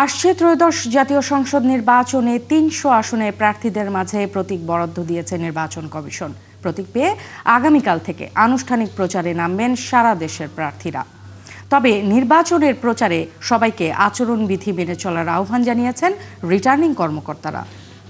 আসছে ত্রয়োদশ জাতীয় সংসদ নির্বাচনে ৩০০ আসনে প্রার্থীদের মাঝে প্রতীক বরাদ্দ দিয়েছে নির্বাচন কমিশন। প্রতীক পেয়ে আগামীকাল থেকে আনুষ্ঠানিক প্রচারে নামবেন সারা দেশের প্রার্থীরা। তবে নির্বাচনের প্রচারে সবাইকে আচরণবিধি মেনে চলার আহ্বান জানিয়েছেন রিটার্নিং কর্মকর্তারা।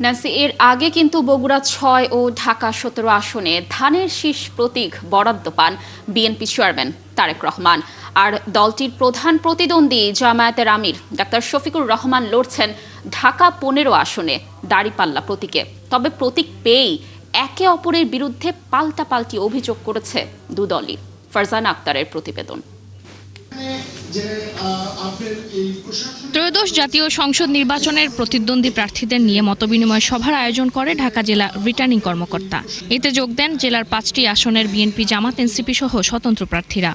ন্যান্সি, এর আগে কিন্তু বগুড়া ৬ ও ঢাকা ১৭ আসনে ধানের শীষ প্রতীক বরাদ্দ পান বিএনপি চেয়ারম্যান তারেক রহমান। আর দলটির প্রধান প্রতিদ্বন্দ্বী জামায়াতের আমির ডাক্তার শফিকুর রহমান লড়ছেন ঢাকা ১৫ আসনে দাঁড়িপাল্লা প্রতীকে। তবে প্রতীক পেয়েই একে অপরের বিরুদ্ধে পাল্টাপাল্টি অভিযোগ করেছে দুদলই। ফারজানা আক্তারের প্রতিবেদন। ত্রয়োদশ জাতীয় সংসদ নির্বাচনের প্রতিদ্বন্দ্বী প্রার্থীদের নিয়ে মতবিনিময় সভার আয়োজন করে ঢাকা জেলা রিটার্নিং কর্মকর্তা। এতে যোগ দেন জেলার ৫টি আসনের বিএনপি, জামাত, এনসিপি সহ স্বতন্ত্র প্রার্থীরা।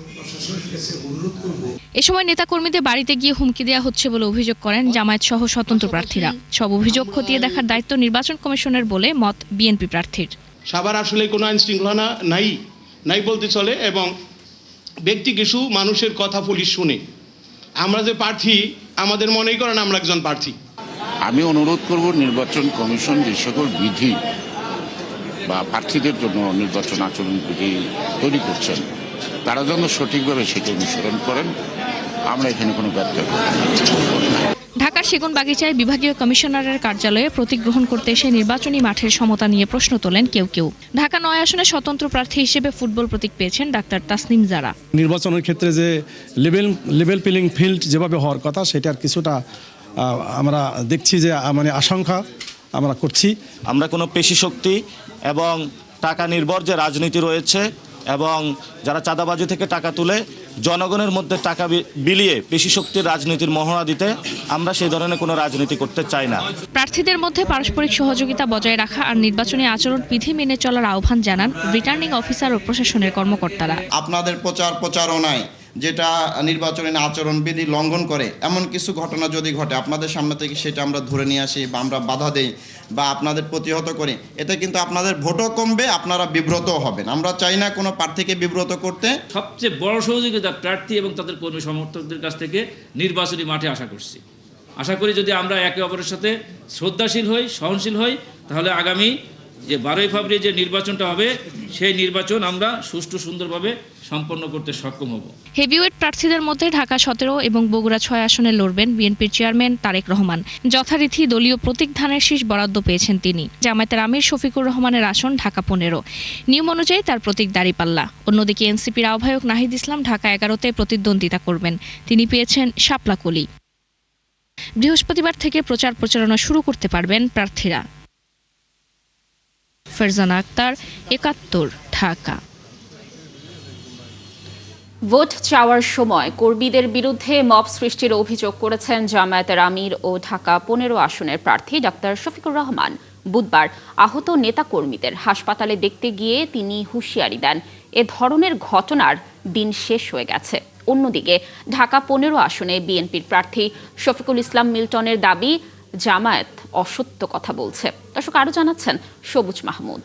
এ সময় নেতাকর্মীদের বাড়িতে গিয়ে হুমকি দেওয়া হচ্ছে বলে অভিযোগ করেন জামায়াত সহ স্বতন্ত্র প্রার্থীরা। সব অভিযোগ খতিয়ে দেখার দায়িত্ব নির্বাচন কমিশনের বলে মত বিএনপি প্রার্থীর। সবার আসলে কোনো আইন শৃঙ্খলা নাই বলতে চলে, এবং ব্যক্তি কিছু মানুষের কথা পুলিশ শুনে। আমরা যে প্রার্থী, আমাদের মনেই করেন আমরা একজন প্রার্থী। আমি অনুরোধ করব নির্বাচন কমিশন যে সকল বিধি বা প্রার্থীদের জন্য নির্বাচন আচরণ বিধি তৈরি করছেন, তারা যেন সঠিকভাবে সেটা অনুসরণ করেন। আমরা এখানে কোনো ব্যর্থ করি না। ঢাকার সেগুনবাগিচায় বিভাগীয় কমিশনারের কার্যালয়ে প্রতীক গ্রহণ করতে এসে নির্বাচনী মাঠের সমতা নিয়ে প্রশ্ন তোলেন কেউ। ঢাকা ৯ আসনে স্বতন্ত্র প্রার্থী হিসেবে ফুটবল প্রতীক পেয়েছেন ডাক্তার তাসনিম জারা। নির্বাচনের ক্ষেত্রে যে লেভেল প্লেইং ফিল্ড যেভাবে হওয়ার কথা, সেটার কিছুটা আমরা দেখছি যে আশঙ্কা আমরা করছি। আমরা কোনো পেশি শক্তি এবং টাকা নির্ভর যে রাজনীতি রয়েছে, এবং যারা চাঁদাবাজি থেকে টাকা তুলে জনগণের মধ্যে টাকা বিলিয়ে পেশি শক্তির রাজনীতির মহড়া দিতে, আমরা সেই ধরনের কোনো রাজনীতি করতে চাই না। প্রার্থীদের মধ্যে পারস্পরিক সহযোগিতা বজায় রাখা আর নির্বাচনী আচরণ বিধি মেনে চলার আহ্বান জানান রিটার্নিং অফিসার ও প্রশাসনের কর্মকর্তারা। আপনাদের প্রচারণায় যেটা নির্বাচনী আচরণবিধি লঙ্ঘন করে এমন কিছু ঘটনা যদি ঘটে, আপনাদের সামনে থেকে সেটা আমরা ধরে নিয়ে আসি বা আমরা বাধা দেই বা আপনাদের প্রতিহত করি, এতে কিন্তু আপনাদের ভোটও কমবে, আপনারা বিব্রতও হবেন। আমরা চাই না কোনো প্রার্থীকে বিব্রত করতে। সবচেয়ে বড় সহযোগিতা প্রার্থী এবং তাদের কর্মী সমর্থকদের কাছ থেকে নির্বাচনী মাঠে আশা করি যদি আমরা একে অপরের সাথে শ্রদ্ধাশীল হই, সহনশীল হই, তাহলে আগামী যে 12ই ফেব্রুয়ারি যে নির্বাচনটা হবে, সেই নির্বাচন আমরা সুষ্ঠু সুন্দরভাবে সম্পন্ন করতে সক্ষম হব। হেভিওয়েট প্রার্থীদের মধ্যে ঢাকা ১৭ এবং বগুড়া ৬ আসনে লড়বেন বিএনপির চেয়ারম্যান তারেক রহমান। যথারীতি দলীয় প্রতীক ধানের শীষ বরাদ্দ পেয়েছেন তিনি। জামায়াতের আমির শফিকুর রহমানের আসন ঢাকা ১৫। নিয়ম অনুযায়ী তার প্রতীক দাঁড়িপাল্লা। অন্যদিকে এনসিপির আহ্বায়ক নাহিদ ইসলাম ঢাকা ১১তে প্রতিদ্বন্দ্বিতা করবেন। তিনি পেয়েছেন শাপলাকলি। বৃহস্পতিবার থেকে প্রচারণা শুরু করতে পারবেন প্রার্থীরা। ফারজানা আক্তার, ৭১, ঢাকা। ভোট চাওয়ার সময় কর্মীদের বিরুদ্ধে মব সৃষ্টির অভিযোগ করেছেন জামায়াতের আমির ও ঢাকা ১৫ আসনের প্রার্থী ডাক্তার শফিকুর রহমান। বুধবার আহত নেতাকর্মীদের হাসপাতালে দেখতে গিয়ে তিনি হুঁশিয়ারি দেন, এ ধরনের ঘটনার দিন শেষ হয়ে গেছে। অন্যদিকে ঢাকা ১৫ আসনে বিএনপির প্রার্থী শফিকুল ইসলাম মিল্টনের দাবি, জামায়াত অসত্য কথা বলছে। দর্শক, আরো জানাচ্ছেন সবুজ মাহমুদ।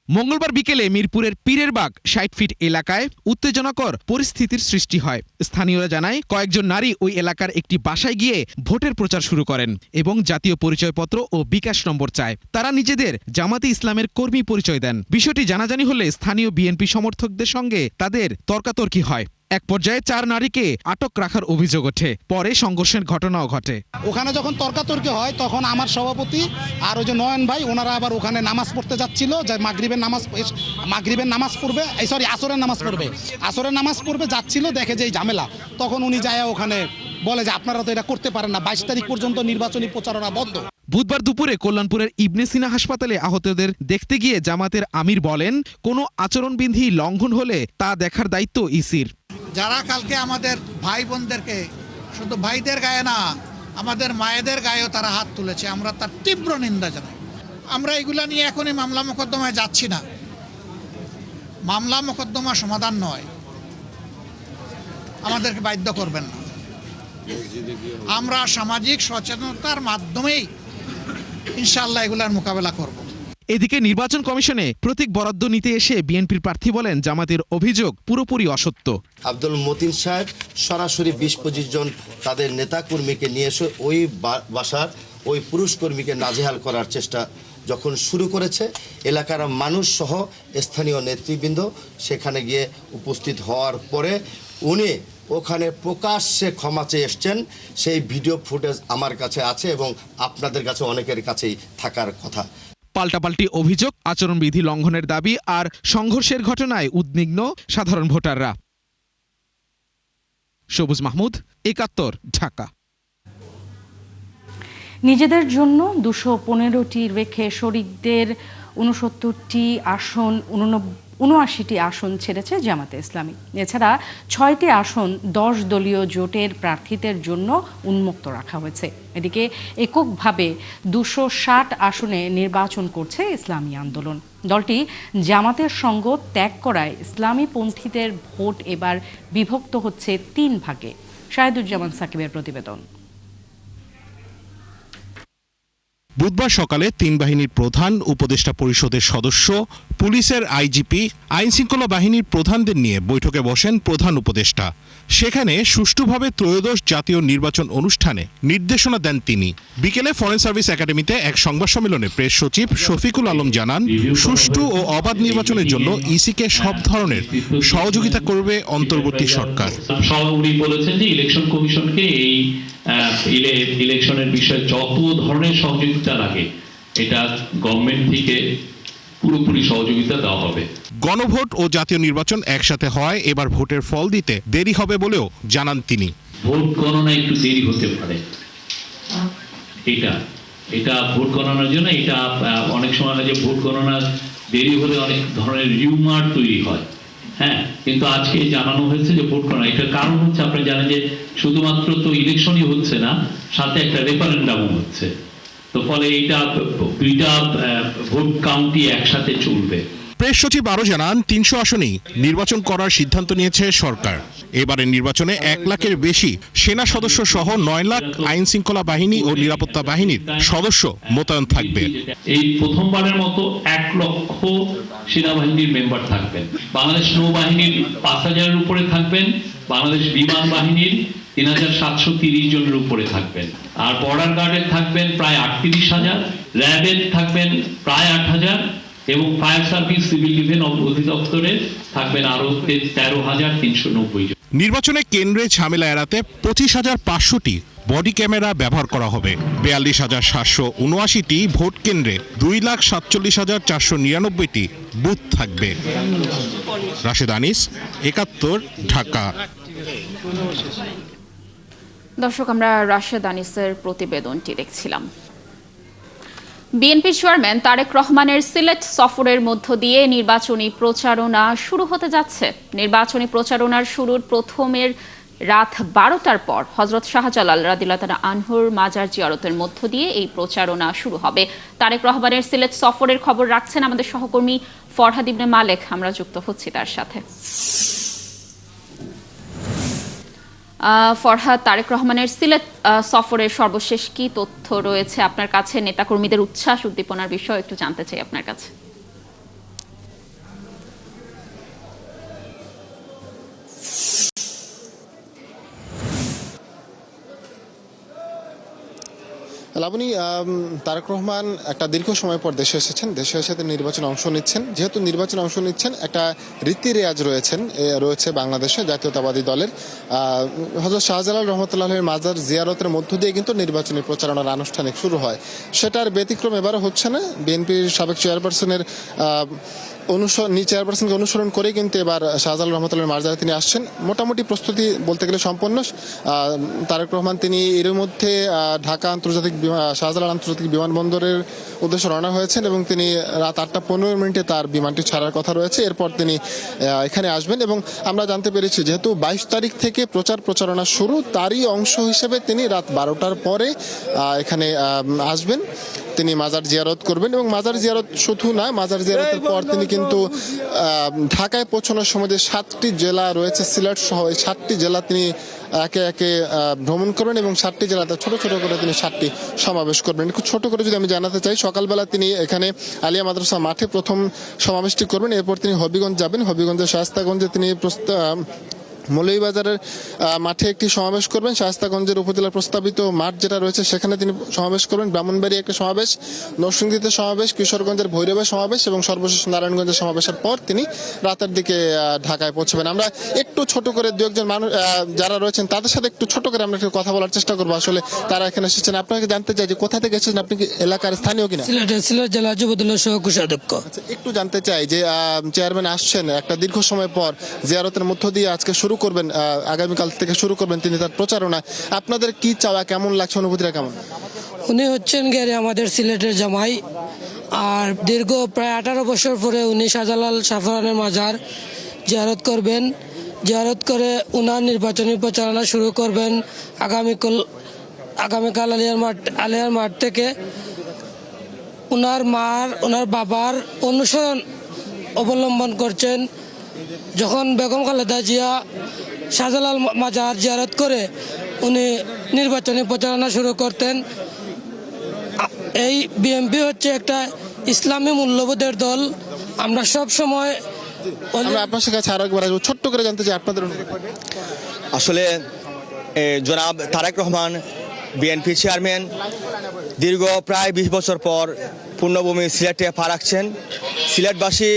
মঙ্গলবার বিকেলে মিরপুরের পীরের বাগ ৬০ ফিট এলাকায় উত্তেজনাকর পরিস্থিতির সৃষ্টি হয়। স্থানীয়রা জানায়, কয়েকজন নারী ওই এলাকার একটি বাসায় গিয়ে ভোটের প্রচার শুরু করেন এবং জাতীয় পরিচয়পত্র ও বিকাশ নম্বর চায়। তারা নিজেদের জামাতে ইসলামের কর্মী পরিচয় দেন। বিষয়টি জানাজানি হলে স্থানীয় বিএনপি সমর্থকদের সঙ্গে তাদের তর্কাতর্কি হয়। এক পর্যায়ে ৪ নারীকে আটক রাখার অভিযোগ ওঠে। পরে সংঘর্ষের ঘটনাও ঘটে। ওখানে যখন তর্কাতর্কি হয়, তখন আমার সভাপতি আর ওই যে নয়ন ভাই, ওনারা আবার ওখানে নামাজ পড়তে যাচ্ছিল, যে মাগরিবের নামাজ পড়বে, আসরের নামাজ পড়বে যাচ্ছিল, দেখে যে এই ঝামেলা। তখন উনি যায় ওখানে বলে যে আপনারা তো এটা করতে পারেন না, ২২ তারিখ পর্যন্ত নির্বাচনী প্রচারণা বন্ধ। বুধবার দুপুরে কল্যাণপুরের ইবনে সিনা হাসপাতালে আহতদের দেখতে গিয়ে জামাতের আমির বলেন, কোনো আচরণবিধি লঙ্ঘন হলে তা দেখার দায়িত্ব ইসির। যারা কালকে আমাদের ভাই বোনদেরকে, শুধু ভাইদের গায়ে না, আমাদের মায়েদের গায়েও তারা হাত তুলেছে, আমরা তার তীব্র নিন্দা জানাই। আমরা এগুলা নিয়ে এখনই মামলা মোকদ্দমায় যাচ্ছি না। মামলা মোকদ্দমা সমাধান নয়, আমাদেরকে বাধ্য করবেন না। আমরা সামাজিক সচেতনতার মাধ্যমেই ইনশাআল্লাহ এগুলার মোকাবেলা করব। এদিকে নির্বাচন কমিশনে প্রতীক বরাদ্দ নিতে এসে বিএনপির প্রার্থী বলেন জামাতের অভিযোগ পুরোপুরি অসত্য। আব্দুল মতিন সাহেব সরাসরি ২০-২৫ জন তাদের নেতাকর্মীকে নিয়ে এসে ওই বাসার ওই পুরুষ কর্মীকে নাজেহাল করার চেষ্টা যখন শুরু করেছে, এলাকার মানুষ সহ স্থানীয় নেতৃবৃন্দ সেখানে গিয়ে উপস্থিত হওয়ার পরে উনি ওখানে প্রকাশ্যে ক্ষমা চেয়ে এসছেন। সেই ভিডিও ফুটেজ আমার কাছে আছে এবং আপনাদের কাছে অনেকের কাছেই থাকার কথা। পাল্টাপাল্টি অভিযোগ, আচরণবিধি লঙ্ঘনের দাবি আর সংঘর্ষের ঘটনায় উদ্বিগ্ন সাধারণ ভোটাররা। সবুজ মাহমুদ, একাত্তর, ঢাকা। নিজেদের জন্য ২১৫টি রেখে শরিকদের ৬৯টি আসন ৭৯টি আসন ছেড়েছে জামাতে ইসলামী। এছাড়া ৬টি আসন ১০ দলীয় জোটের প্রার্থীদের জন্য উন্মুক্ত রাখা হয়েছে। এদিকে এককভাবে ২৬০ আসনে নির্বাচন করছে ইসলামী আন্দোলন। দলটি জামাতের সঙ্গ ত্যাগ করায় ইসলামীপন্থীদের ভোট এবার বিভক্ত হচ্ছে ৩ ভাগে। শাহিদুজ্জামান সাকিবের প্রতিবেদন। বুধবার সকালে ৩ বাহিনীর প্রধান, উপদেষ্টা পরিষদের সদস্য, পুলিশের আইজিপি, আইনশৃঙ্খলা বাহিনীর প্রধানদের নিয়ে বৈঠকে বসেন প্রধান উপদেষ্টা। সেখানে সুষ্ঠুভাবে ত্রয়োদশ জাতীয় নির্বাচন অনুষ্ঠানে নির্দেশনা দেন তিনি। বিকেলে ফরেন সার্ভিস একাডেমিতে এক সংবাদ সম্মেলনে প্রেস সচিব শফিকুল আলম জানান, সুষ্ঠু ও অবাধ নির্বাচনের জন্য ইসিকে সব ধরনের সহযোগিতা করবে অন্তর্বর্তী সরকার। সভাপতি বলেছেন যে ইলেকশন কমিশনকে এই ইলেকশনের বিষয়ে যত ধরনের সহযোগিতা লাগে এটা গভর্নমেন্ট থেকে পুরোপুরি সহযোগিতা দেওয়া হবে। গণভোট ও জাতীয় নির্বাচন একসাথে হয় এবার ভোটের ফল দিতে দেরি হবে বলেও জানান তিনি। ভোট গণনা একটু দেরি হতে পারে, এটা ভোট গণনার জন্য এটা অনেক সময় হয় যে ভোট গণনা দেরি হলে অনেক ধরনের রিউমার তৈরি হয়। হ্যাঁ, কিন্তু আজকে জানানো হয়েছে যে ভোট গণনা, এটার কারণ হচ্ছে আপনারা জানেন যে শুধুমাত্র তো ইলেকশনই হচ্ছে না, সাথে একটা রেফারেন্ডামও হচ্ছে। তো ফলে এইটা দুইটা ভোট কাউন্টই একসাথে চলবে। প্রেস সচিব আরও জানান, ৩০০ আসনেই নির্বাচন করার সিদ্ধান্ত নিয়েছে সরকার। এবারের নির্বাচনে ১ লাখের বেশি সেনা সদস্য সহ ৯ লাখ আইন শৃঙ্খলা বাহিনী ও নিরাপত্তা বাহিনীর সদস্য মোতায়েন থাকবে। এই প্রথমবারের মতো ১ লক্ষ সেনাবাহিনীর মেম্বার থাকবেন। বাংলাদেশ নৌবাহিনীর ৫,০০০-এর উপরে থাকবেন, বাংলাদেশ বিমান বাহিনীর ৩,৭৩০ জনের উপরে থাকবেন, আর বর্ডার গার্ডের থাকবেন প্রায় ৩৮,০০০, র্যাবের থাকবেন প্রায় ৮,০০০ এবং ফায়ার সার্ভিস সিভিল ডিফেন্স অধিদপ্তরে থাকবেন আরো ১৩,৩৯০ জন। নির্বাচনে কেন্দ্রে ঝামেলা এড়াতে ২৫,৫০০টি বডি ক্যামেরা ব্যবহার করা হবে। ৪২,৭৭৯টি ভোট কেন্দ্রে ২,৪৭,৪৯৯টি বুথ থাকবে। রাশেদ আনিস, একাত্তর, ঢাকা। দর্শক, আমরা রাশেদ আনিসের প্রতিবেদনটি দেখছিলাম। বিএনপি চেয়ারম্যান তারেক রহমানের সিলেট সফরের মধ্য দিয়ে নির্বাচনী প্রচারণা শুরু হতে যাচ্ছে। নির্বাচনী প্রচারণার শুরুর প্রথমের রাত ১২টার পর হযরত শাহজালাল রাদিয়াল্লাহু তাআলা আনহুর মাজার জিয়ারতের মধ্য দিয়ে এই প্রচারণা শুরু হবে। তারেক রহমানের সিলেট সফরের খবর রাখছেন আমাদের সহকর্মী ফরহাদ ইবনে মালেক। আমরা যুক্ত হচ্ছি তার সাথে। ফরহাদ, তারেক রহমানের সিলেট সফরের সর্বশেষ কি তথ্য রয়েছে আপনার কাছে? নেতাকর্মীদের উচ্ছ্বাস উদ্দীপনার বিষয় একটু জানতে চাই আপনার কাছে। লাবণী, তারেক রহমান একটা দীর্ঘ সময় পর দেশে এসেছেন। দেশে এসে তিনি নির্বাচনে অংশ নিচ্ছেন। যেহেতু নির্বাচনে অংশ নিচ্ছেন, একটা রীতি রেয়াজ রয়েছে বাংলাদেশে জাতীয়তাবাদী দলের। হযরত শাহজালাল রহমতুল্লাহের মাজার জিয়ারতের মধ্য দিয়ে কিন্তু নির্বাচনী প্রচারণার আনুষ্ঠানিক শুরু হয়। সেটার ব্যতিক্রম এবারও হচ্ছে না। বিএনপির সাবেক চেয়ারপারসনের চেয়ারপারসনকে অনুসরণ করেই কিন্তু এবার শাহজালাল রহমতুল্লাহের মাজারে তিনি আসছেন। মোটামুটি প্রস্তুতি বলতে গেলে সম্পন্ন। তারেক রহমান তিনি এর মধ্যে ঢাকা শাহজালাল আন্তর্জাতিক বিমানবন্দরের উদ্দেশ্যে রওনা হয়েছেন এবং তিনি রাত ৮টা ১৫ তার বিমানটি ছাড়ার কথা রয়েছে। এরপর তিনি এখানে আসবেন এবং আমরা জানতে পেরেছি যেহেতু ২২ তারিখ থেকে প্রচারণা শুরু, তারই অংশ হিসেবে তিনি রাত ১২টার পরে এখানে আসবেন। তিনি মাজার জিয়ারত করবেন এবং মাজার জিয়ারত শুধু না, মাজার জিয়ারতের পর তিনি কিন্তু কিন্তু ঢাকায় পৌঁছানোর সময় যে 7টি জেলা রয়েছে সিলেট সহ এই 7টি জেলা তিনি একে একে ভ্রমণ করবেন এবং 7টি জেলাতে ছোট ছোট করে তিনি 7টি সমাবেশ করবেন। খুব ছোট করে যদি আমি জানাতে চাই, সকালবেলা তিনি এখানে আলিয়া মাদ্রাসা মাঠে প্রথম সমাবেশটি করবেন, এরপর তিনি হবিগঞ্জ যাবেন, হবিগঞ্জের শায়েস্তাগঞ্জে তিনি মৌলভীবাজারের মাঠে একটি সমাবেশ করবেন, শায়েস্তাগঞ্জের উপজেলার প্রস্তাবিত মাঠ যেটা রয়েছে সেখানে তিনি সমাবেশ করবেন, ব্রাহ্মণবাড়িয়া একটা সমাবেশ, নরসিংদীতে সমাবেশ, কিশোরগঞ্জের ভৈরবে সমাবেশ এবং সর্বশেষ নারায়ণগঞ্জের সমাবেশের পর তিনি রাতের দিকে ঢাকায় পৌঁছবেন। আমরা একটু ছোট করে দু একজন মানুষ যারা রয়েছেন তাদের সাথে একটু ছোট করে আমরা একটু কথা বলার চেষ্টা করবো। আসলে তারা এখানে এসেছেন, আপনাকে জানতে চাই যে কোথা থেকে এসেছেন, আপনি কি এলাকার স্থানীয় কিনা? সিলেট জেলা যুবদলের সহকোষাধ্যক্ষ। একটু জানতে চাই যে চেয়ারম্যান আসছেন একটা দীর্ঘ সময় পর, জিয়ারতের মধ্য দিয়ে আজকে শুরু করবেন, আগামীকাল থেকে শুরু করবেন তিনি তার প্রচারণা। আপনাদের কি চাওয়া, কেমন লাগছে, অনুভূতিটা কেমন? উনি হচ্ছেন গেরে আমাদের সিলেটের জামাই, আর দীর্ঘ প্রায় 18 বছর পরে উনি শাহজালাল শাহফরানের মাজার জিয়ারত করবেন। জিয়ারত করে উনার নির্বাচনী প্রচারণা শুরু করবেন আগামীকাল আলিয়ার মাঠ থেকে। ওনার বাবার অনুসরণ অবলম্বন করছেন। যখন বেগম খালেদা জিয়া শাহজালাল মাজার জিয়ারত করে উনি নির্বাচনী প্রচারণা শুরু করতেন। এই বিএনপি হচ্ছে একটা ইসলামী মূল্যবোধের দল। আমরা সব সময় আপনার কাছে আরো একবার ছোট্ট করে জানতে চাই আপনাদের। আসলে জনাব তারেক রহমান বিএনপি চেয়ারম্যান দীর্ঘ প্রায় 20 বছর পর পূর্ণভূমি সিলেটে পা রাখছেন। সিলেটবাসী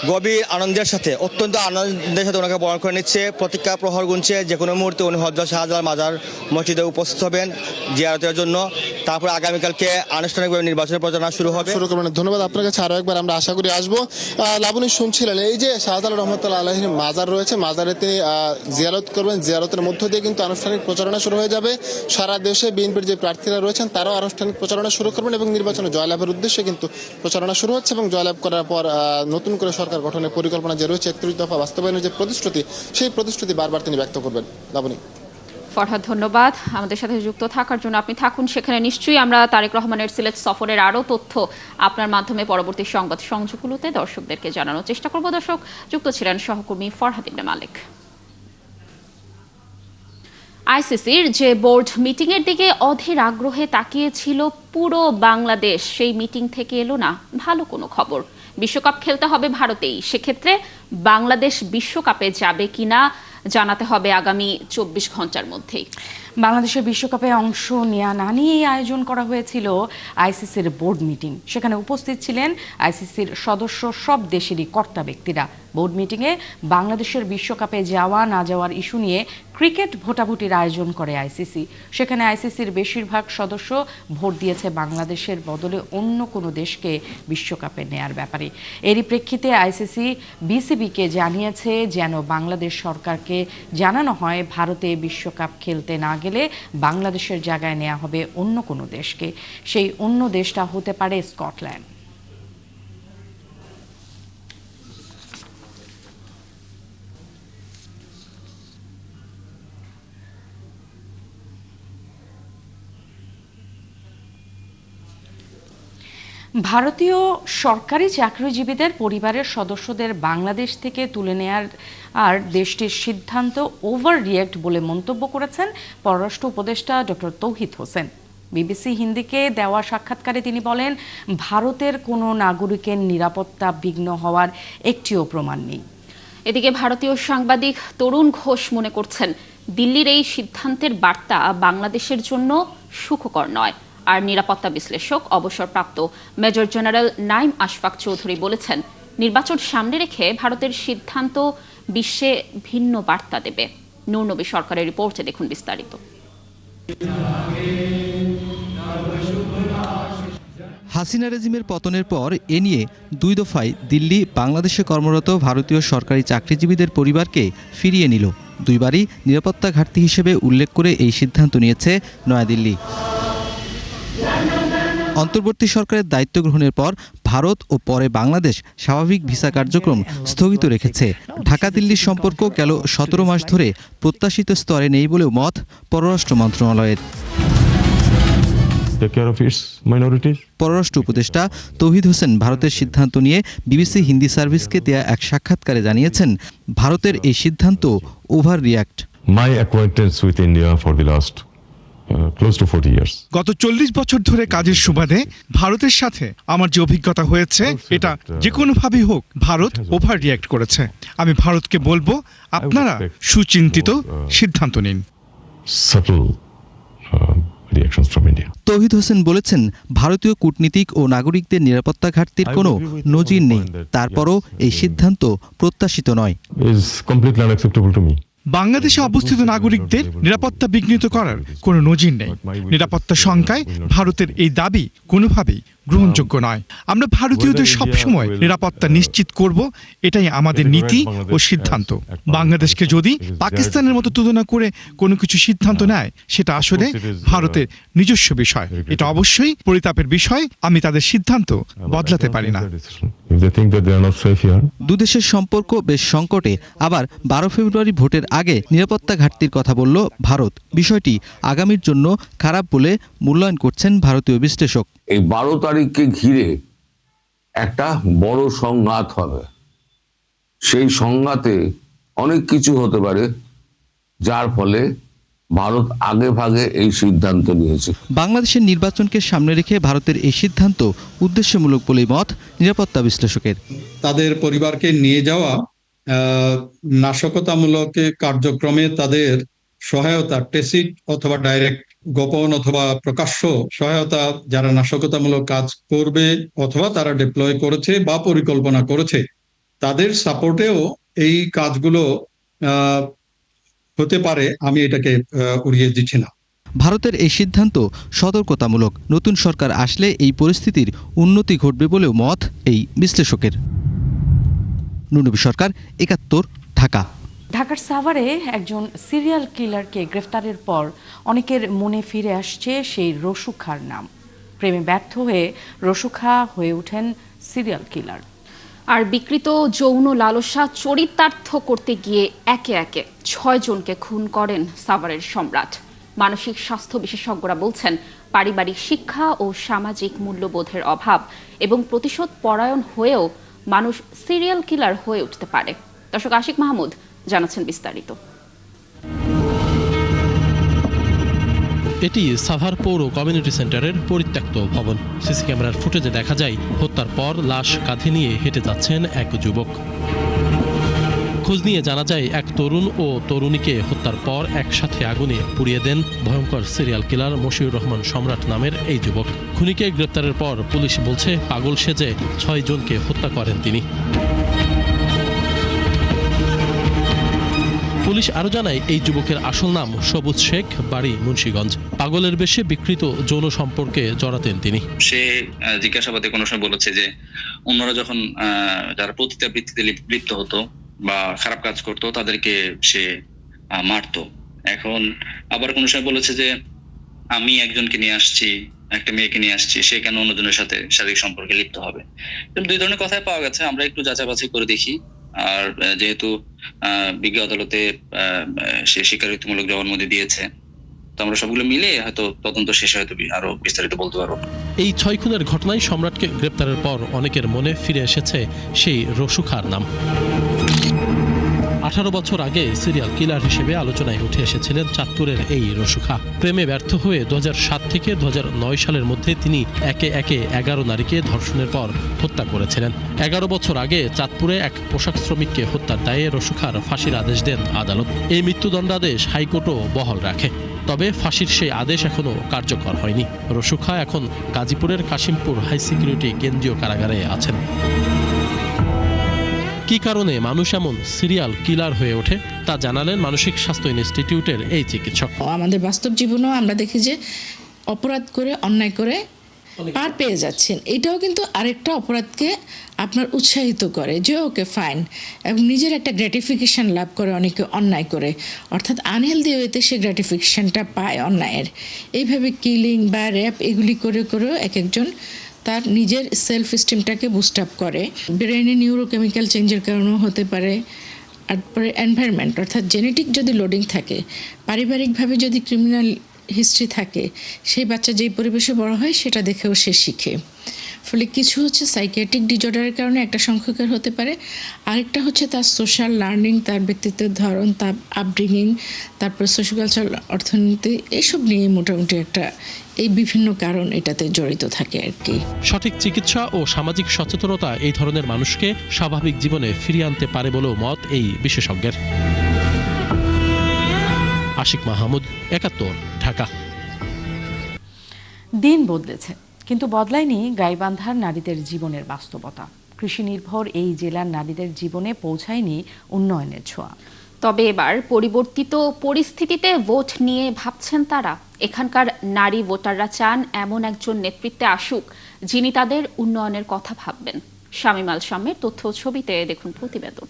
গভীর আনন্দের সাথে, অত্যন্ত আনন্দের সাথে ওনাকে বরণ করে নিচ্ছে। প্রতীক্ষা প্রহর গুনছে যে কোনো মুহূর্তে উনি হযরত শাহজালাল মাজার মসজিদে উপস্থিত হবেন জিয়ারতের জন্য। তারপর আগামীকালকে আনুষ্ঠানিকভাবে নির্বাচনের প্রচারণা শুরু হবে। ধন্যবাদ আপনার কাছে আরো একবার, আমরা আশা করি আসবো। লাবণী শুনছিলেন এই যে শাহজালাল রহমতুল্লাহ আলাইহির মাজার রয়েছে, মাজারে তিনি জিয়ারত করবেন, জিয়ারতের মধ্য দিয়ে কিন্তু আনুষ্ঠানিক প্রচারণা শুরু হয়ে যাবে। সারা দেশে বিএনপির যে প্রার্থীরা রয়েছেন তারাও আনুষ্ঠানিক প্রচারণা শুরু করবেন এবং নির্বাচনে জয়লাভের উদ্দেশ্যে কিন্তু প্রচারণা শুরু হচ্ছে এবং জয়লাভ করার পর নতুন করে সরকার গঠনের পরিকল্পনা যে রয়েছে 31 দফা বাস্তবায়নের যে প্রতিশ্রুতি, সেই প্রতিশ্রুতি বারবার তিনি ব্যক্ত করবেন। লাবণী। ফরহাদ, ধন্যবাদ আমাদের সাথে যুক্ত থাকার জন্য। আপনি থাকুন সেখানে। নিশ্চয়ই আমরা তারেক রহমানের সিলেট সফরের আরও তথ্য আপনার মাধ্যমে পরবর্তী সংবাদ সংযোগগুলোতে দর্শকদেরকে জানানোর চেষ্টা করব। দর্শক, যুক্ত ছিলেন সহকর্মী ফরহাদ ইবনে মালিক। আইসিসির যে বোর্ড মিটিংয়ের দিকে অধীর আগ্রহে তাকিয়েছিল পুরো বাংলাদেশ, সেই মিটিং থেকে এলো না ভালো কোনো খবর। বিশ্বকাপ খেলতে হবে ভারতেই, সেক্ষেত্রে বাংলাদেশ বিশ্বকাপে যাবে কিনা জানাতে হবে আগামী 24 ঘন্টার মধ্যেই। বাংলাদেশের বিশ্বকাপে অংশ নেওয়া না নিয়েই আয়োজন করা হয়েছিল আইসিসির বোর্ড মিটিং। সেখানে উপস্থিত ছিলেন আইসিসির সদস্য সব দেশেরই কর্তা ব্যক্তিরা। বোর্ড মিটিংয়ে বাংলাদেশের বিশ্বকাপে যাওয়া না যাওয়ার ইস্যু নিয়ে ক্রিকেট ভোটাভুটির আয়োজন করে আইসিসি। সেখানে আইসিসির বেশিরভাগ সদস্য ভোট দিয়েছে বাংলাদেশের বদলে অন্য কোনো দেশকে বিশ্বকাপে নেয়ার ব্যাপারে। এরই প্রেক্ষিতে আইসিসি বিসিবিকে জানিয়েছে যেন বাংলাদেশ সরকারকে জানানো হয় ভারতে বিশ্বকাপ খেলতে না গেলে বাংলাদেশের জায়গায় নেওয়া হবে অন্য কোনো দেশকে। সেই অন্য দেশটা হতে পারে স্কটল্যান্ড। ভারতীয় সরকারি চাকরিজীবীদের পরিবারের সদস্যদের বাংলাদেশ থেকে তুলে নেয়ার দেশটির সিদ্ধান্ত ওভার রিয়্যাক্ট বলে মন্তব্য করেছেন পররাষ্ট্র উপদেষ্টা ডক্টর তৌহিদ হোসেন। বিবিসি হিন্দিকে দেওয়া সাক্ষাৎকারে তিনি বলেন, ভারতের কোনো নাগরিকের নিরাপত্তা বিঘ্ন হওয়ার একটিও প্রমাণ নেই। এদিকে ভারতীয় সাংবাদিক তরুণ ঘোষ মনে করছেন দিল্লির এই সিদ্ধান্তের বার্তা বাংলাদেশের জন্য সুখকর নয়। আর নিরাপত্তা বিশ্লেষক অবসরপ্রাপ্ত মেজর জেনারেল নাইম আশফাক চৌধুরী বলেছেন, নির্বাচন সামনে রেখে ভারতের সিদ্ধান্ত বিশ্বে ভিন্ন বার্তা দেবে। নূর নবী সরকারের রিপোর্টে দেখুন বিস্তারিত। হাসিনা রেজিমের পতনের পর এ নিয়ে 2 দফায় দিল্লি বাংলাদেশে কর্মরত ভারতীয় সরকারি চাকরিজীবীদের পরিবারকে ফিরিয়ে নিল। 2 বারই নিরাপত্তা ঘাটতি হিসেবে উল্লেখ করে এই সিদ্ধান্ত নিয়েছে নয়াদিল্লি। অন্তর্বর্তী সরকারের দায়িত্ব গ্রহণের পর ভারত ও পরে বাংলাদেশ স্বাভাবিক ভিসা কার্যক্রম স্থগিত রেখেছে। ঢাকা দিল্লির সম্পর্ক গেল 17 মাস ধরে প্রত্যাশিত স্তরে নেই বলেও মত পররাষ্ট্র মন্ত্রণালয়ের। take care of its minorities. পররাষ্ট্র উপদেষ্টা তৌহিদ হোসেন ভারতের সিদ্ধান্ত নিয়ে বিবিসি হিন্দি সার্ভিসকে দেয়া এক সাক্ষাৎকারে জানিয়েছেন, ভারতের এই সিদ্ধান্ত over react. My acquaintance with India for the last close to 40 years. গত 40 বছর ধরে কাজের সুবাদে ভারতের সাথে আমার যে অভিজ্ঞতা হয়েছে, এটা যে কোনোভাবেই হোক ভারত ওভার রিয়াক্ট করেছে। আমি ভারতকে বলবো, আপনারা সুচিন্তিত সিদ্ধান্ত নিন। Subtle reactions from India. তৌহিদ হোসেন বলেছেন, ভারতীয় কূটনীতিক ও নাগরিকদের নিরাপত্তা ঘাটতির কোনো নজির নেই, তারপরও এই সিদ্ধান্ত প্রত্যাশিত নয়। Is completely unacceptable to me. বাংলাদেশে অবস্থিত নাগরিকদের নিরাপত্তা বিঘ্নিত করার কোনো নজির নেই। নিরাপত্তা সংখ্যায় ভারতের এই দাবি কোনোভাবেই গ্রহণযোগ্য নয়। আমরা ভারতীয়দের সবসময় নিরাপত্তা নিশ্চিত করব, এটাই আমাদের নীতি ও সিদ্ধান্ত। বাংলাদেশকে যদি পাকিস্তানের মতো তুলনা করে কোনো কিছু সিদ্ধান্ত নেয়, সেটা আসলে ভারতের নিজস্ব বিষয়। এটা অবশ্যই পরিতাপের বিষয়। আমি তাদের সিদ্ধান্ত বদলাতে পারি না। দুদেশের সম্পর্ক বেশ সংকটে। আবার 12 ফেব্রুয়ারি ভোটের আগে নিরাপত্তা ঘাটতির কথা বলল ভারত। বিষয়টি আগামীর জন্য খারাপ বলে মূল্যায়ন করছেন ভারতীয় বিশ্লেষক। এই 12 তারিখকে ঘিরে একটা বড় সংঘাত হবে। সেই সংঘাতে অনেক কিছু হতে পারে, যার ফলে ভারত আগে ভাগে এই সিদ্ধান্ত নিয়েছে। বাংলাদেশের নির্বাচনকে সামনে রেখে ভারতের এই সিদ্ধান্ত উদ্দেশ্যমূলক বলেই মত নিরাপত্তা বিশ্লেষকের। তাদের পরিবারকে নিয়ে যাওয়া নাশকতামূলক কার্যক্রমে তাদের সহায়তা, টেসিট অথবা ডাইরেক্ট, গোপন অথবা প্রকাশ্য সহায়তা, যারা নাশকতামূলক কাজ করবে অথবা তারা ডিপ্লয় করেছে বা পরিকল্পনা করেছে, তাদের সাপোর্টেও এই কাজগুলো হতে পারে। আমি এটাকে উড়িয়ে দিচ্ছি না। ভারতের এই সিদ্ধান্ত সতর্কতামূলক। নতুন সরকার আসলে এই পরিস্থিতির উন্নতি ঘটবে বলেও মত এই বিশ্লেষকের। নুনবী সরকার, 71, ঢাকা। ঢাকার সাভারে একজন সিরিয়াল কিলারকে গ্রেফতারের পর অনেকের মনে ফিরে আসছে সেই রসুখার নাম। প্রেমে ব্যর্থ হয়ে রসুখা হয়ে ওঠেন সিরিয়াল কিলার। আর বিকৃত যৌন লালসা চরিতার্থ করতে গিয়ে একে একে 6 জনকে খুন করেন সাভারের সম্রাট। মানসিক স্বাস্থ্য বিশেষজ্ঞরা বলছেন, পারিবারিক শিক্ষা ও সামাজিক মূল্যবোধের অভাব এবং প্রতিশোধ পরায়ণ হয়েও মানুষ সিরিয়াল কিলার হয়ে উঠতে পারে। দর্শক আশিক মাহমুদ জানাচ্ছেন বিস্তারিত। এটি সাভার পৌর কমিউনিটি সেন্টারের পরিত্যক্ত ভবন। সিসি ক্যামেরার ফুটেজে দেখা যায়, হত্যার পর লাশ কাঁধে নিয়ে হেঁটে যাচ্ছেন এক যুবক। খোঁজ নিয়ে জানা যায়, এক তরুণ ও তরুণীকে হত্যার পর একসাথে আগুনে পুড়িয়ে দেন ভয়ঙ্কর সিরিয়াল কিলার মশিউর রহমান সম্রাট নামের এই যুবক। খুনিকে গ্রেপ্তারের পর পুলিশ বলছে, পাগল সেজে 6 জনকে হত্যা করেন তিনি। পুলিশ আরো জানায়, এই যুবকের আসল নাম সবুজ শেখ, বাড়ি মুন্সিগঞ্জ। পাগলের বেশে বিকৃত যৌন সম্পর্কে জড়াতেন তিনি। সে জিজ্ঞাসাবাদে কোনো সময় বলেছে যে অন্যরা যখন যারা পতিতাবৃত্তিতে লিপ্ত হতো বা খারাপ কাজ করতো, তাদেরকে সে মারতো। এখন আবার কোনো সময় বলেছে যে আমি একজনকে নিয়ে আসছি, একটা মেয়েকে নিয়ে আসছি, সে কেন অন্যজনের সাথে শারীরিক সম্পর্কে লিপ্ত হবে। 2 ধরনের কথাই পাওয়া গেছে। আমরা একটু যাচাই বাছাই করে দেখি। আর যেহেতু বিজ্ঞ আদালতে সে স্বীকারোক্তিমূলক জবানবন্দি দিয়েছে, তো আমরা সবগুলো মিলে হয়তো তদন্ত শেষে হয়তো আরো বিস্তারিত বলতে পারবো। এই 6 খুনের ঘটনায় সম্রাটকে গ্রেপ্তারের পর অনেকের মনে ফিরে এসেছে সেই রসুখার নাম। 18 বছর আগে সিরিয়াল কিলার হিসেবে আলোচনায় উঠে এসেছিলেন চাঁদপুরের এই রসুখা। প্রেমে ব্যর্থ হয়ে 2007 থেকে 2009 সালের মধ্যে তিনি একে একে 11 নারীকে ধর্ষণের পর হত্যা করেছিলেন। 11 বছর আগে চাঁদপুরে এক পোশাক শ্রমিককে হত্যার দায়ে রসুখার ফাঁসির আদেশ দেন আদালত। এই মৃত্যুদণ্ডাদেশ হাইকোর্টও বহাল রাখে। তবে ফাঁসির সেই আদেশ এখনো কার্যকর হয়নি। রসুখা এখন গাজীপুরের কাশিমপুর হাই সিকিউরিটি কেন্দ্রীয় কারাগারে আছেন। কি কারণে মানুষ এমন সিরিয়াল কিলার হয়ে ওঠে তা জানালেন মানসিক স্বাস্থ্য ইনস্টিটিউটের এই চিকিৎসক। আমাদের বাস্তব জীবনেও আমরা দেখি যে অপরাধ করে, অন্যায় করে পার পেয়ে যাচ্ছেন। এটাও কিন্তু আরেকটা অপরাধকে আপনার উৎসাহিত করে যে ওকে ফাইন, এবং নিজের একটা গ্র্যাটিফিকেশান লাভ করে অনেকে অন্যায় করে, অর্থাৎ আনহেলদি ওয়েতে সে গ্র্যাটিফিকেশানটা পায় অন্যায়ের। এইভাবে কিলিং বা র্যাপ এগুলি করে করেও এক একজন তার নিজের সেলফ স্টিমটাকে বুস্ট আপ করে। ব্রেনে নিউরোকেমিক্যাল চেঞ্জের কারণেও হতে পারে। তারপরে এনভায়রনমেন্ট অর্থাৎ জেনেটিক যদি লোডিং থাকে, পারিবারিকভাবে যদি ক্রিমিনাল হিস্ট্রি থাকে, সেই বাচ্চা যেই পরিবেশে বড় হয় সেটা দেখেও সে শিখে। ফলে কিছু হচ্ছে সাইকিয়াট্রিক ডিজঅর্ডারের কারণে একটা সংখ্যকের হতে পারে, আরেকটা হচ্ছে তার সোশ্যাল লার্নিং, তার ব্যক্তিত্বের ধরন, তার আপব্রিঙ্গিং, তারপর সোশ্যাল কালচারাল অর্থনীতি, এসব নিয়ে মোটামুটি একটা এই বিভিন্ন কারণ এটাতে জড়িত থাকে আর কি। সঠিক চিকিৎসা ও সামাজিক সচেতনতা এই ধরনের মানুষকে স্বাভাবিক জীবনে ফিরিয়ে আনতে পারে বলেও মত এই বিশেষজ্ঞের। আশিক মাহমুদ, ৭১, ঢাকা। দিন বদলেছে, কিন্তু বদলায়নি গাইবান্ধার নারীদের জীবনের বাস্তবতা। কৃষি নির্ভর এই জেলার নারীদের জীবনে পৌঁছায়নি উন্নয়নের ছোঁয়া। তবে এবার পরিবর্তিত পরিস্থিতিতে ভোট নিয়ে ভাবছেন তারা। এখানকার নারী ভোটাররা চান এমন একজন নেতৃত্বে আসুক যিনি তাদের উন্নয়নের কথা ভাববেন। শামীম আল শামের তথ্য ছবিতে দেখুন প্রতিবেদন।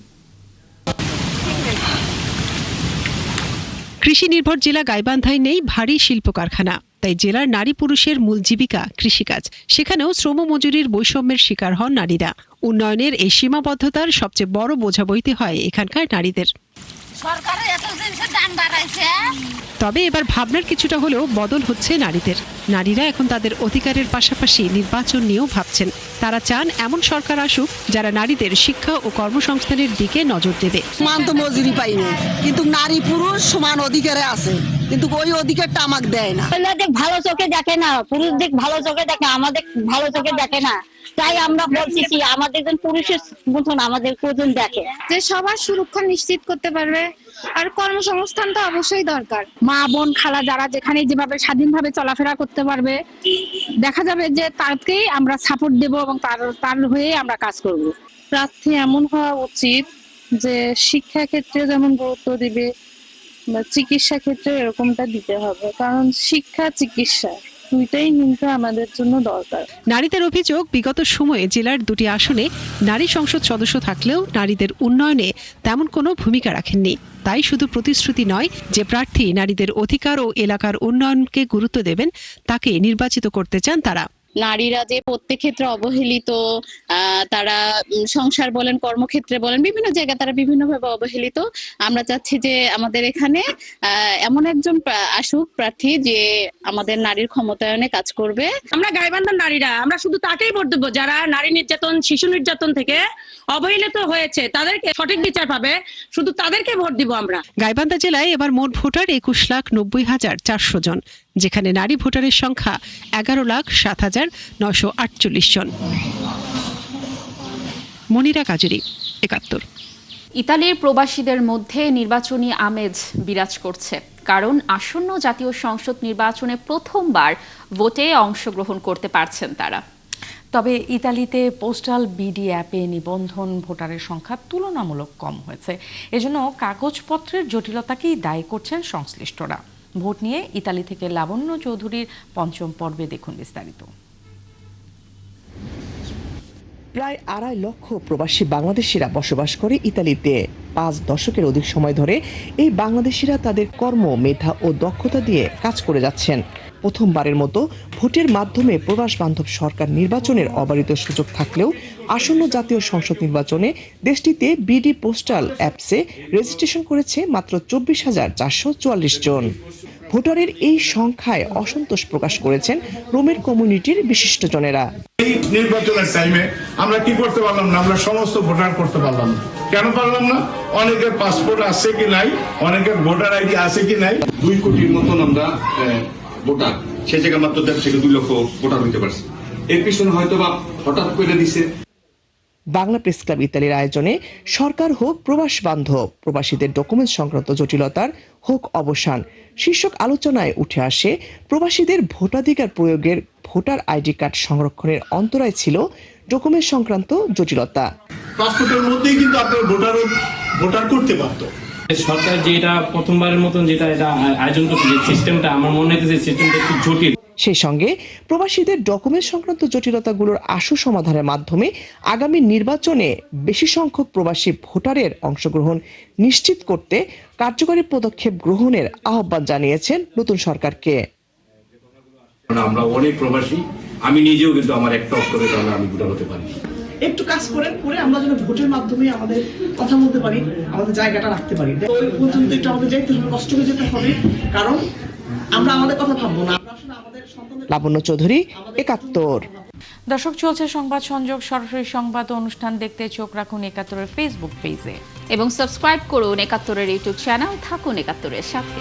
কৃষি নির্ভর জেলা গাইবান্ধায় নেই ভারী শিল্প কারখানা, তাই জেলার নারী পুরুষের মূল জীবিকা কৃষিকাজ। সেখানেও শ্রম মজুরির বৈষম্যের শিকার হন নারীরা। উন্নয়নের এই সীমাবদ্ধতার সবচেয়ে বড় বোঝা বইতে হয় এখানকার নারীদের। তবে এবার ভাবনার কিছুটা হলেও বদল হচ্ছে নারীদের। নারীরা এখন তাদের অধিকারের পাশাপাশি নির্বাচন নিয়েও ভাবছেন। তারা চান এমন সরকার আসুক যারা নারীদের শিক্ষা ও কর্মসংস্থানের দিকে নজর দেবে। সমান তো মজুরি পাইনি, কিন্তু নারী পুরুষ সমান অধিকারে আছে, কিন্তু ওই অধিকারটা আমাকে দেয় না। দেখ ভালো চোখে দেখে না, পুরুষ দেখ ভালো চোখে দেখে, আমাদের ভালো চোখে দেখে না। তাই আমরা বলছি আমাদের পুরুষের মতন আমাদের কোজন দেখে, যে সবার সুরক্ষা নিশ্চিত করতে পারবে। আর কর্মসংস্থান তো অবশ্যই দরকার। মা বোন খালা যারা যেখানে যেভাবে স্বাধীনভাবে চলাফেরা করতে পারবে, দেখা যাবে যে তাকেই আমরা সাপোর্ট দেব এবং তার হয়ে আমরা কাজ করব। প্রার্থী এমন হওয়া উচিত যে শিক্ষা ক্ষেত্রে যেমন গুরুত্ব দিবে বা চিকিৎসা ক্ষেত্রে এরকমটা দিতে হবে, কারণ শিক্ষা চিকিৎসা দুইটাই কিন্তু আমাদের জন্য দরকার। নারীদের অভিযোগ, বিগত সময়ে জেলার 2টি আসনে নারী সংসদ সদস্য থাকলেও নারীদের উন্নয়নে তেমন কোনো ভূমিকা রাখেননি। তাই শুধু প্রতিশ্রুতি নয়, যে প্রার্থী নারীদের অধিকার ও এলাকার উন্নয়নকে গুরুত্ব দেবেন তাকে নির্বাচিত করতে চান তারা। নারীরা যে প্রত্যেক ক্ষেত্রে অবহেলিত, তারা সংসার বলেন, কর্মক্ষেত্রে বলেন, বিভিন্ন জায়গায় তারা বিভিন্নভাবে অবহেলিত। আমরা চাচ্ছি যে আমাদের এখানে এমন একজন আসুক প্রার্থী যে আমাদের নারীর ক্ষমতায়নে কাজ করবে। আমরা গাইবান্ধার নারীরা আমরা শুধু তাকেই ভোট দেবো যারা নারী নির্যাতন, শিশু নির্যাতন থেকে অবহেলিত হয়েছে, তাদেরকে সঠিক বিচার পাবে, শুধু তাদেরকে ভোট দিব আমরা। গাইবান্ধা জেলায় এবার মোট ভোটার 21,90,400 জন, যেখানে নারী ভোটারের সংখ্যা 11,07,948 জন। মনিরা কাজুরি, ৭১। ইতালির প্রবাসীদের মধ্যে নির্বাচনী আমেজ বিরাজ করছে, কারণ আসন্ন জাতীয় সংসদ নির্বাচনে প্রথমবার ভোটে অংশগ্রহণ করতে পারছেন তারা। তবে ইতালিতে পোস্টাল বিডি অ্যাপে নিবন্ধন ভোটারের সংখ্যা তুলনামূলক কম হয়েছে। এজন্য কাগজপত্রের জটিলতাকেই দায়ী করছেন সংশ্লিষ্টরা। ভোট নিয়ে ইতালি থেকে লাবণ্য চৌধুরীর পঞ্চম পর্বে দেখুন বিস্তারিত। প্রায় 2.5 লক্ষ প্রবাসী বাংলাদেশিরা বসবাস করে ইতালিতে। 5 দশকের অধিক সময় ধরে এই বাংলাদেশিরা তাদের কর্ম, মেধা ও দক্ষতা দিয়ে কাজ করে যাচ্ছেন। প্রথমবারের মতো ভোটের মাধ্যমে প্রবাস বান্ধব সরকার নির্বাচনের অবারিত সুযোগ থাকলেও আসন্ন জাতীয় সংসদ নির্বাচনে দেশটিতে বিডি পোস্টাল অ্যাপসে রেজিস্ট্রেশন করেছে মাত্র 24,444 জন। ভোটারের এই সংখ্যায় অসন্তোষ প্রকাশ করেছেন রোমের কমিউনিটির বিশিষ্টজনেরা। এই নির্বাচনের টাইমে আমরা কি করতে পারলাম না? আমরা সমস্ত ভোটার করতে পারলাম না। কেন পারলাম না? অনেকের পাসপোর্ট আছে কি নাই, অনেকের ভোটার আইডি আছে কি নাই। 2 কোটির মতন আমরা ভোটার, সে জায়গায় মাত্র 1.5 থেকে 2 লক্ষ ভোটার হইতে পারছে। এর পিছনে হয়তো বা হঠাৎ করে দিছে। বাংলা প্রেস ক্লাব ইতালির আয়োজনে সরকার হোক প্রবাস বান্ধব, প্রবাসীদের ডকুমেন্ট সংক্রান্ত জটিলতার হোক অবসান শীর্ষক আলোচনায় উঠে আসে প্রবাসীদের ভোটাধিকার প্রয়োগের ভোটার আইডি কার্ড সংরক্ষণের অন্তরায় ছিল ডকুমেন্ট সংক্রান্ত জটিলতা। পাসপোর্টের মধ্যেই কিন্তু আপনার ভোটার করতে পারতো। সরকার যেটা প্রথমবারের মতন যেটা এটা আয়োজন করছে, যে সিস্টেমটা আমার মনে হচ্ছে সিস্টেমটা একটু জটিল। সেই সঙ্গে প্রবাসীদের ডকুমেন্ট সংক্রান্ত জটিলতাগুলোর আশু সমাধানের মাধ্যমে আগামী নির্বাচনে বেশি সংখ্যক প্রবাসী ভোটারের অংশগ্রহণ নিশ্চিত করতে কার্যকরী পদক্ষেপ গ্রহণের আহ্বান জানিয়েছেন নতুন সরকারকে। আমরা অনেক প্রবাসী, আমি নিজেও কিন্তু আমার একটা অক্ষরে তাহলে আমি ভোটার হতে পারি। একটু কাজ করেন, করে আমরা যেন ভোটের মাধ্যমে আমাদের কথা বলতে পারি, আমাদের জায়গাটা রাখতে পারি। ওই পর্যন্ত একটু আমাদের যাইতে হবে, কষ্ট করে যেতে হবে, কারণ আমরা আমাদের কথা ভাববো না, আমরা আসলে আমাদের সন্তানদের লাবণ্য চৌধুরী, ৭১। দর্শক, চলছে সংবাদ সংযোগ। সরাসরি সংবাদ ও অনুষ্ঠান দেখতে চোখ রাখুন ৭১-এর ফেসবুক পেজে এবং সাবস্ক্রাইব করুন ৭১-এর ইউটিউব চ্যানেল। থাকুন ৭১-এর সাথে।